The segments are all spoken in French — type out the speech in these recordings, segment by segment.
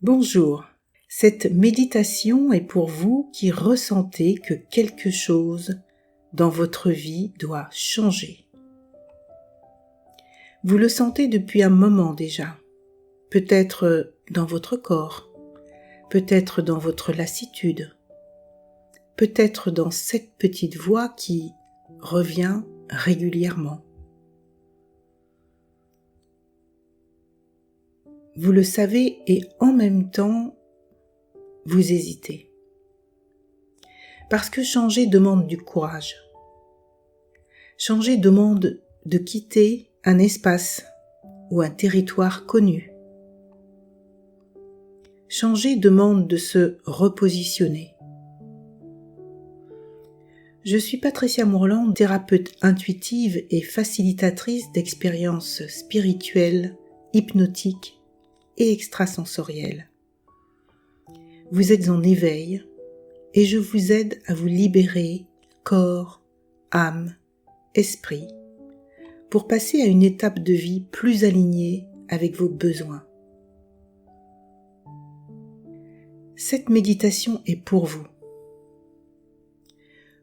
Bonjour, cette méditation est pour vous qui ressentez que quelque chose dans votre vie doit changer. Vous le sentez depuis un moment déjà, peut-être dans votre corps, peut-être dans votre lassitude, peut-être dans cette petite voix qui revient régulièrement. Vous le savez et en même temps, vous hésitez. Parce que changer demande du courage. Changer demande de quitter un espace ou un territoire connu. Changer demande de se repositionner. Je suis Patricia Mourland, thérapeute intuitive et facilitatrice d'expériences spirituelles, hypnotiques et extrasensorielles. Vous êtes en éveil et je vous aide à vous libérer corps, âme, esprit pour passer à une étape de vie plus alignée avec vos besoins. Cette méditation est pour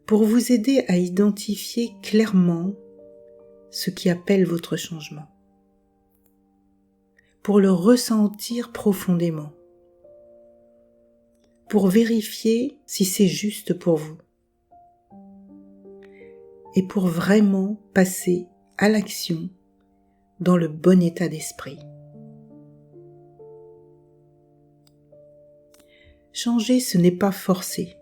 vous aider à identifier clairement ce qui appelle votre changement, pour le ressentir profondément, pour vérifier si c'est juste pour vous et pour vraiment passer à l'action dans le bon état d'esprit. Changer, ce n'est pas forcer.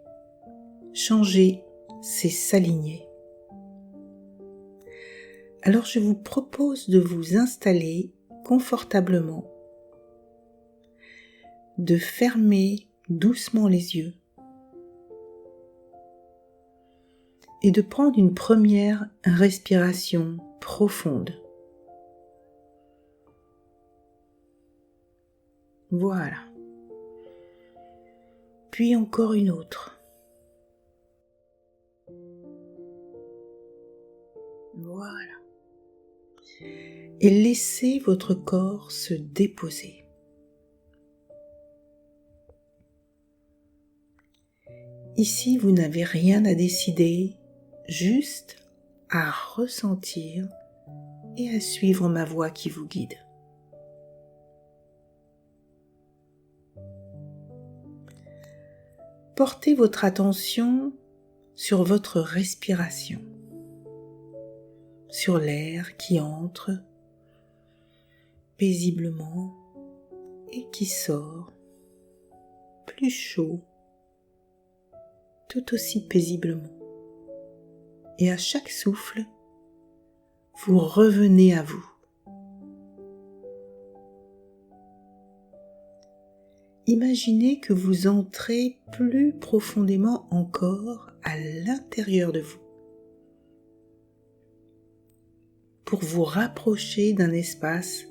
Changer, c'est s'aligner. Alors je vous propose de vous installer confortablement, de fermer doucement les yeux et de prendre une première respiration profonde. Voilà. Puis encore une autre. Voilà. Et laissez votre corps se déposer. Ici, vous n'avez rien à décider, juste à ressentir et à suivre ma voix qui vous guide. Portez votre attention sur votre respiration, sur l'air qui entre paisiblement et qui sort plus chaud, tout aussi paisiblement. Et à chaque souffle, vous revenez à vous. Imaginez que vous entrez plus profondément encore à l'intérieur de vous pour vous rapprocher d'un espace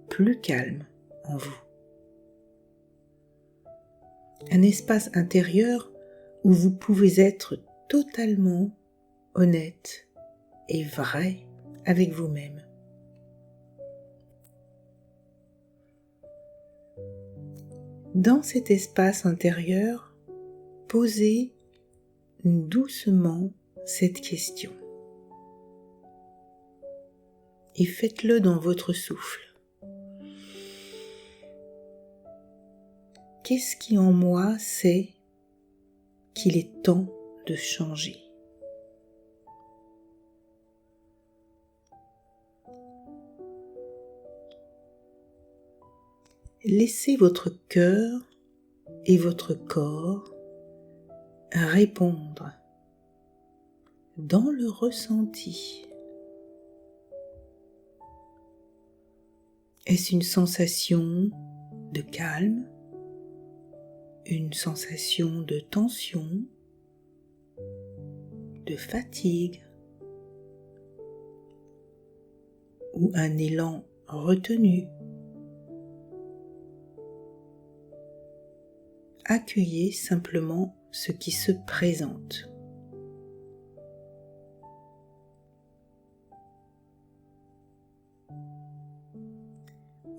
plus calme en vous. Un espace intérieur où vous pouvez être totalement honnête et vrai avec vous-même. Dans cet espace intérieur, posez doucement cette question et faites-le dans votre souffle. Qu'est-ce qui en moi sait qu'il est temps de changer ? Laissez votre cœur et votre corps répondre dans le ressenti. Est-ce une sensation de calme, une sensation de tension, de fatigue ou un élan retenu? Accueillez simplement ce qui se présente.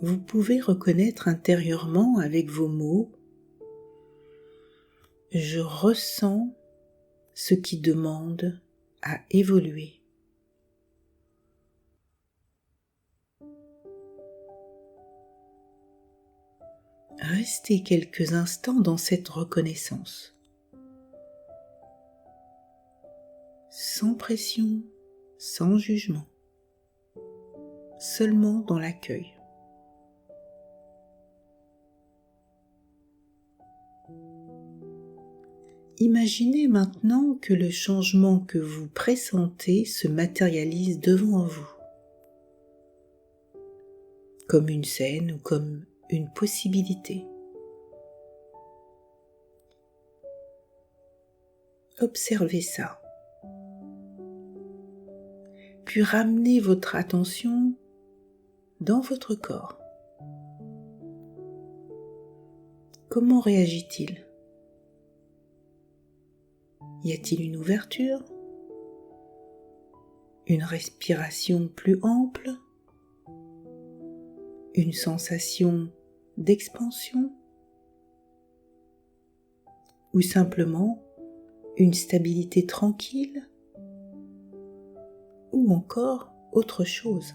vous pouvez reconnaître intérieurement avec vos mots « Je ressens ce qui demande à évoluer ». Restez quelques instants dans cette reconnaissance, sans pression, sans jugement, seulement dans l'accueil. Imaginez maintenant que le changement que vous pressentez se matérialise devant vous, comme une scène ou comme une possibilité. Observez ça. Puis ramenez votre attention dans votre corps. Comment réagit-il ? Y a-t-il une ouverture ? Une respiration plus ample ? Une sensation d'expansion ? Ou simplement une stabilité tranquille ? Ou encore autre chose ?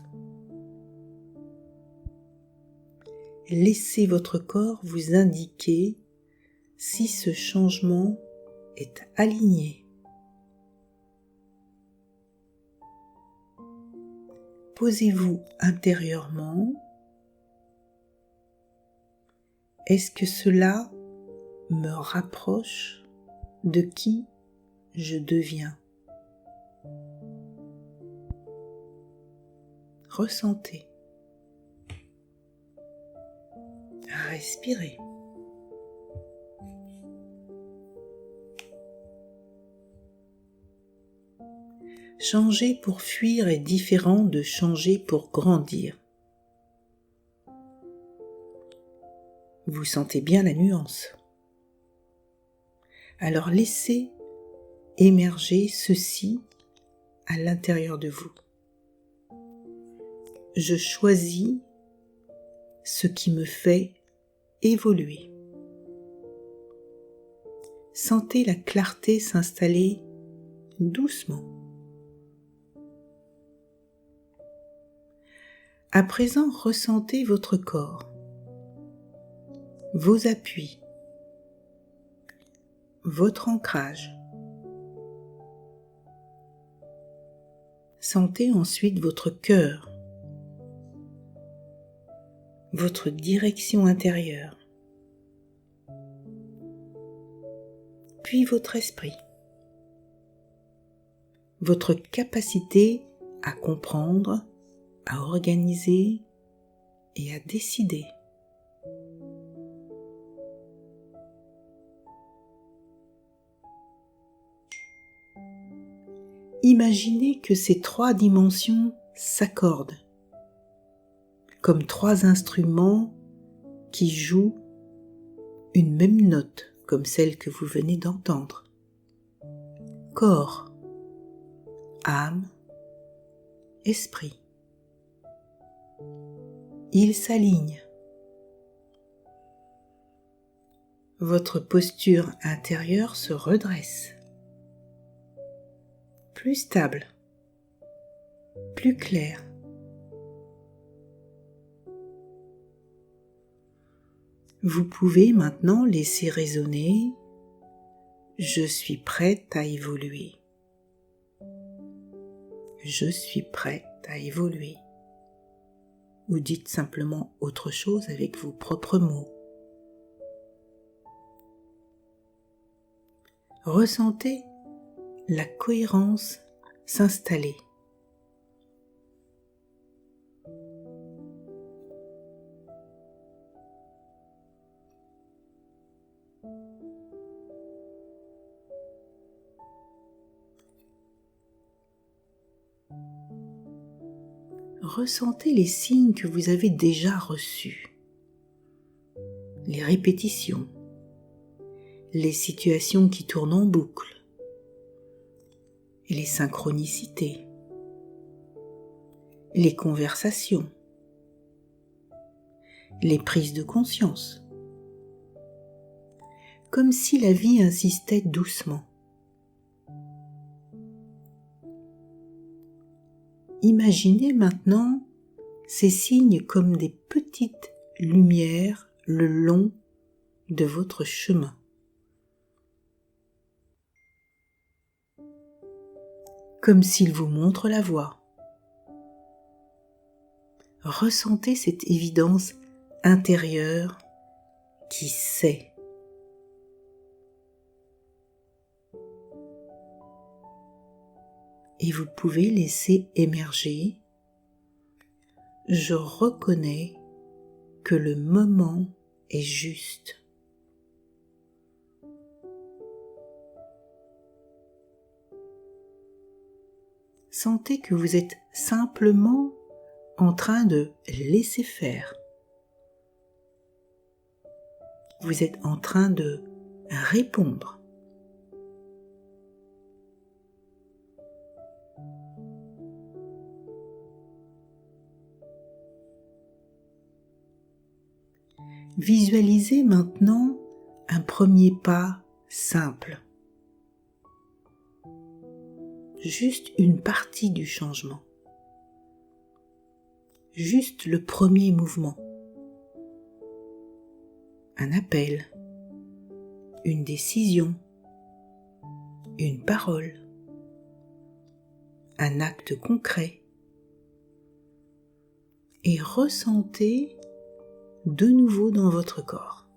Laissez votre corps vous indiquer si ce changement est aligné. Posez-vous intérieurement. Est-ce que cela me rapproche de qui je deviens ? Ressentez. Respirez. Changer pour fuir est différent de changer pour grandir. Vous sentez bien la nuance. Alors laissez émerger ceci à l'intérieur de vous. Je choisis ce qui me fait évoluer. Sentez la clarté s'installer doucement. À présent, ressentez votre corps, vos appuis, votre ancrage. Sentez ensuite votre cœur, votre direction intérieure, puis votre esprit, votre capacité à comprendre, à organiser et à décider. Imaginez que ces trois dimensions s'accordent, comme trois instruments qui jouent une même note, comme celle que vous venez d'entendre. Corps, âme, esprit. Ils s'alignent. Votre posture intérieure se redresse. Plus stable, plus claire. Vous pouvez maintenant laisser résonner « Je suis prête à évoluer ». Je suis prête à évoluer. Ou dites simplement autre chose avec vos propres mots. Ressentez la cohérence s'installer. Ressentez les signes que vous avez déjà reçus, les répétitions, les situations qui tournent en boucle et les synchronicités, les conversations, les prises de conscience, comme si la vie insistait doucement. Imaginez maintenant ces signes comme des petites lumières le long de votre chemin. Comme s'il vous montre la voie. Ressentez cette évidence intérieure qui sait. Et vous pouvez laisser émerger « Je reconnais que le moment est juste ». Sentez que vous êtes simplement en train de laisser faire. Vous êtes en train de répondre. Visualisez maintenant un premier pas simple. Juste une partie du changement. Juste le premier mouvement. Un appel, une décision, une parole, un acte concret. Et ressentez de nouveau dans votre corps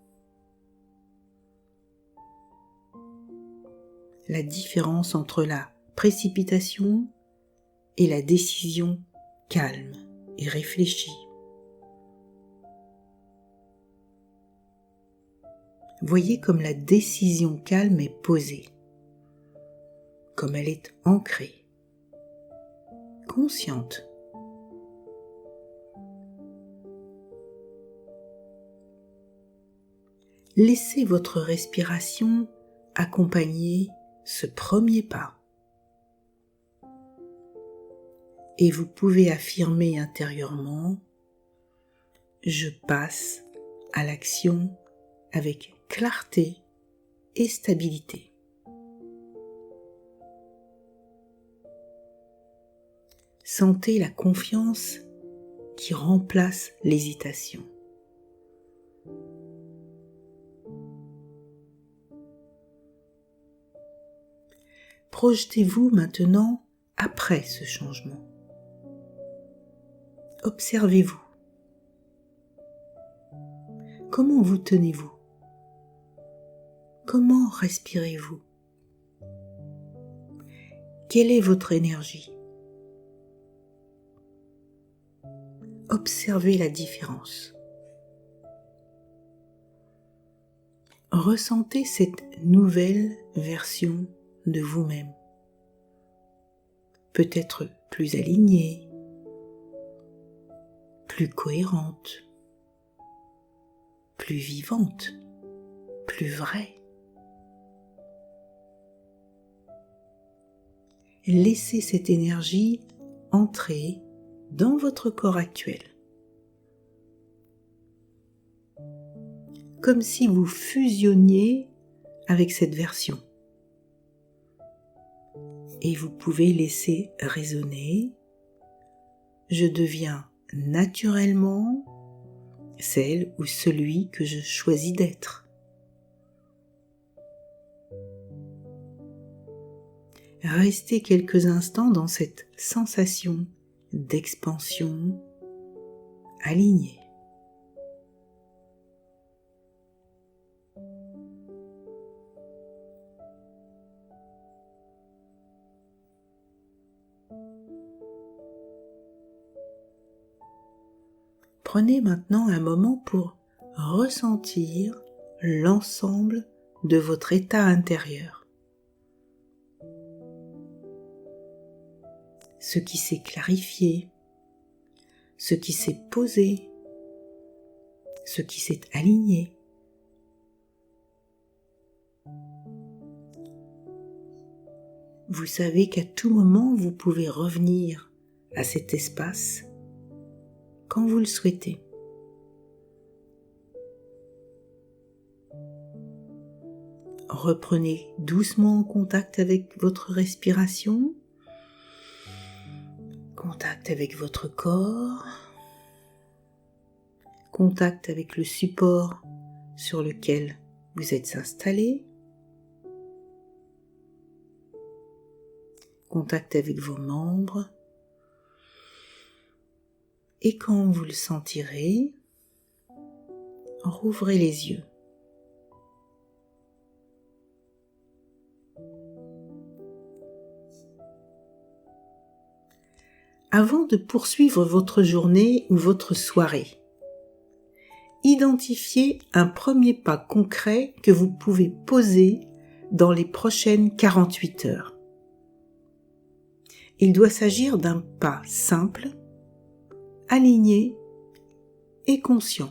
la différence entre la précipitation et la décision calme et réfléchie. Voyez comme la décision calme est posée, comme elle est ancrée, consciente. Laissez votre respiration accompagner ce premier pas. Et vous pouvez affirmer intérieurement « Je passe à l'action avec clarté et stabilité ». Sentez la confiance qui remplace l'hésitation. Projetez-vous maintenant après ce changement. Observez-vous. Comment vous tenez-vous? Comment respirez-vous? Quelle est votre énergie? Observez la différence. Ressentez cette nouvelle version de vous-même. Peut-être plus alignée, plus cohérente, plus vivante, plus vraie. Laissez cette énergie entrer dans votre corps actuel. Comme si vous fusionniez avec cette version. Et vous pouvez laisser résonner « Je deviens naturellement celle ou celui que je choisis d'être ». Restez quelques instants dans cette sensation d'expansion alignée. Prenez maintenant un moment pour ressentir l'ensemble de votre état intérieur. Ce qui s'est clarifié, ce qui s'est posé, ce qui s'est aligné. Vous savez qu'à tout moment, vous pouvez revenir à cet espace quand vous le souhaitez. Reprenez doucement contact avec votre respiration, contact avec votre corps, contact avec le support sur lequel vous êtes installé, contact avec vos membres, et quand vous le sentirez, rouvrez les yeux. Avant de poursuivre votre journée ou votre soirée, identifiez un premier pas concret que vous pouvez poser dans les prochaines 48 heures. Il doit s'agir d'un pas simple, aligné et conscient.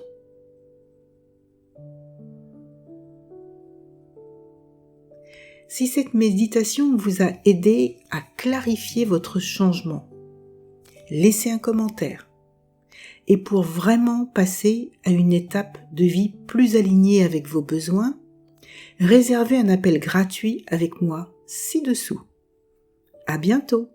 Si cette méditation vous a aidé à clarifier votre changement, laissez un commentaire. Et pour vraiment passer à une étape de vie plus alignée avec vos besoins, réservez un appel gratuit avec moi ci-dessous. À bientôt!